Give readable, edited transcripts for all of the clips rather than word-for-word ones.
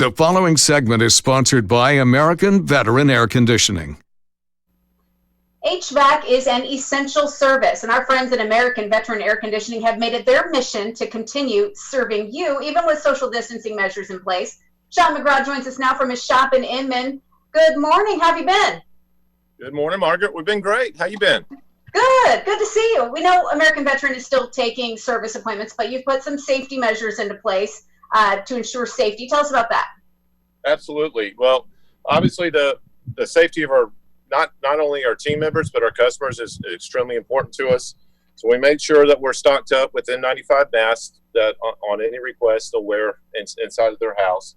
The following segment is sponsored by American Veteran Air Conditioning. HVAC is an essential service, and our friends at American Veteran Air Conditioning have made it their mission to continue serving you, even with social distancing measures in place. Sean McGraw joins us now from his shop in Inman. Good morning. How have you been? Good morning, Margaret. We've been great. How you been? Good. Good to see you. We know American Veteran is still taking service appointments, but you've put some safety measures into place to ensure safety. Tell us about that. Absolutely. Well, obviously the safety of our not only our team members but our customers is extremely important to us. So we made sure that we're stocked up with N95 masks that on any request they'll wear inside of their house.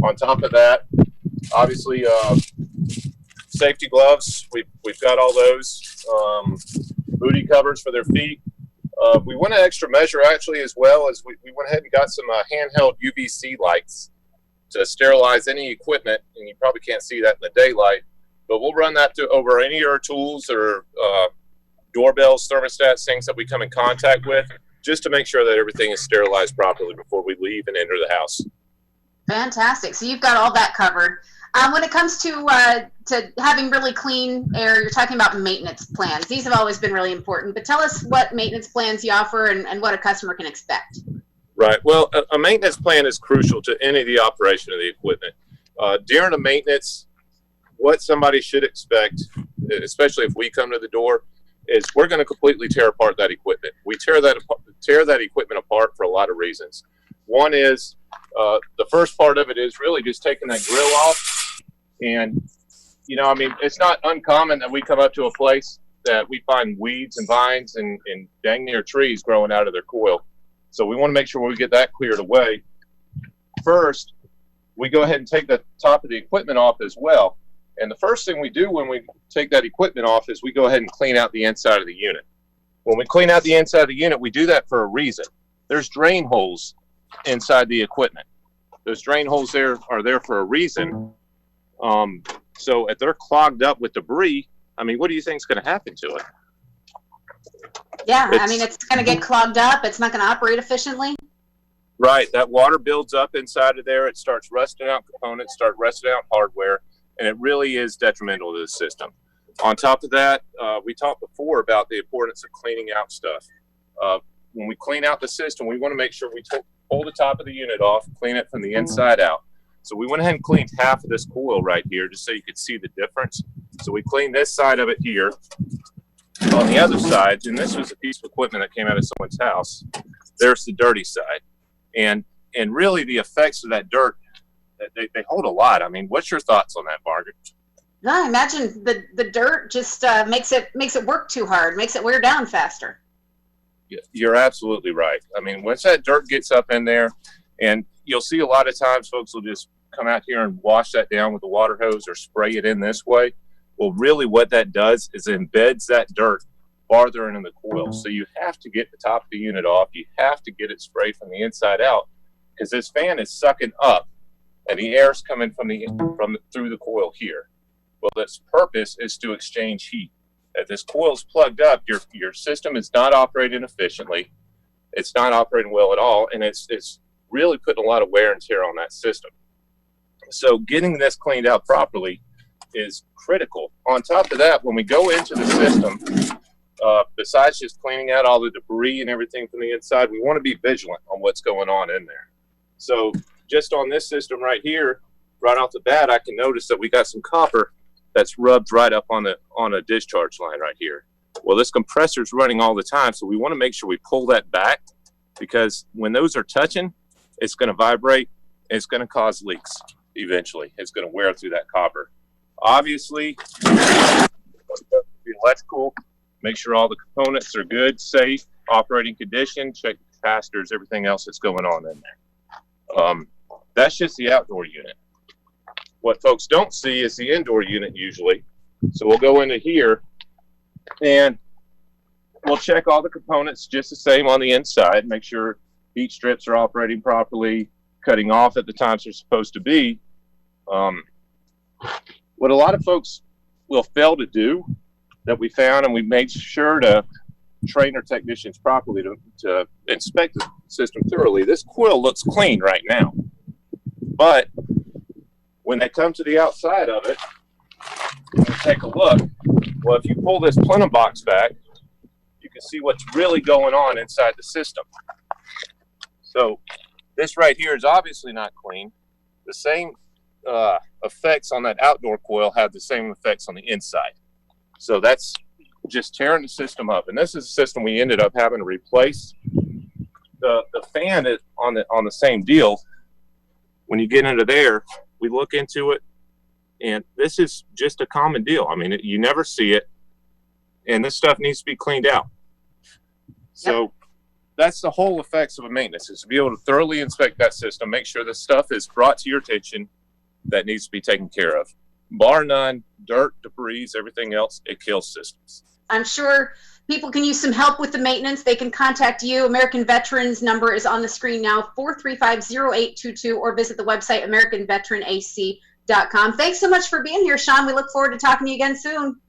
On top of that, obviously safety gloves. We've got all those. Booty covers for their feet. We went an extra measure actually as well as we went ahead and got some handheld UVC lights to sterilize any equipment, and you probably can't see that in the daylight, but we'll run that over any of our tools or doorbells, thermostats, things that we come in contact with, just to make sure that everything is sterilized properly before we leave and enter the house. Fantastic. So you've got all that covered. When it comes to having really clean air, you're talking about maintenance plans. These have always been really important, but tell us what maintenance plans you offer and what a customer can expect. Right. Well, a maintenance plan is crucial to any of the operation of the equipment. During the maintenance, what somebody should expect, especially if we come to the door, is we're going to completely tear apart that equipment. We tear that equipment apart for a lot of reasons. One is the first part of it is really just taking that grill off. And, it's not uncommon that we come up to a place that we find weeds and vines and dang near trees growing out of their coil. So we want to make sure we get that cleared away. First, we go ahead and take the top of the equipment off as well. And the first thing we do when we take that equipment off is we go ahead and clean out the inside of the unit. When we clean out the inside of the unit, we do that for a reason. There's drain holes inside the equipment. Those drain holes there are there for a reason. So if they're clogged up with debris, what do you think is going to happen to it? Yeah, it's going to get clogged up. It's not going to operate efficiently. Right. That water builds up inside of there. It starts rusting out components, start rusting out hardware, and it really is detrimental to the system. On top of that, we talked before about the importance of cleaning out stuff. When we clean out the system, we want to make sure we pull the top of the unit off, clean it from the inside out. So we went ahead and cleaned half of this coil right here just so you could see the difference. So we cleaned this side of it here. On the other side, and this was a piece of equipment that came out of someone's house, there's the dirty side. And really the effects of that dirt, they hold a lot. What's your thoughts on that, Margaret? No, I imagine the dirt just makes it work too hard, makes it wear down faster. You're absolutely right. Once that dirt gets up in there, and you'll see a lot of times folks will just come out here and wash that down with the water hose or spray it in this way. Well, really what that does is embeds that dirt farther into the coil. So you have to get the top of the unit off. You have to get it sprayed from the inside out because this fan is sucking up and the air's coming through the coil here. Well, its purpose is to exchange heat. If this coil's plugged up, your system is not operating efficiently. It's not operating well at all, and it's really putting a lot of wear and tear on that system. So getting this cleaned out properly is critical. On top of that, when we go into the system, besides just cleaning out all the debris and everything from the inside, we want to be vigilant on what's going on in there. So just on this system right here, right off the bat, I can notice that we got some copper that's rubbed right up on a discharge line right here. Well, this compressor is running all the time, so we want to make sure we pull that back because when those are touching, it's going to vibrate and it's going to cause leaks eventually. It's going to wear through that copper. Obviously, the electrical, make sure all the components are good, safe, operating condition, check the capacitors, everything else that's going on in there. That's just the outdoor unit. What folks don't see is the indoor unit usually. So we'll go into here and we'll check all the components just the same on the inside, make sure heat strips are operating properly, cutting off at the times they're supposed to be. What a lot of folks will fail to do that we found, and we made sure to train our technicians properly to inspect the system thoroughly. This coil looks clean right now, but When they come to the outside of it, and take a look, well, if you pull this plenum box back, you can see what's really going on inside the system. So this right here is obviously not clean. The same effects on that outdoor coil have the same effects on the inside. So that's just tearing the system up. And this is a system we ended up having to replace. The fan is on the same deal. When you get into there, we look into it, and this is just a common deal. I mean, you never see it, and this stuff needs to be cleaned out. So that's the whole effects of a maintenance, is to be able to thoroughly inspect that system, make sure the stuff is brought to your attention that needs to be taken care of. Bar none, dirt, debris, everything else, it kills systems. I'm sure people can use some help with the maintenance. They can contact you. American Veterans number is on the screen now, 435-0822, or visit the website, AmericanVeteranAC.com. Thanks so much for being here, Sean. We look forward to talking to you again soon.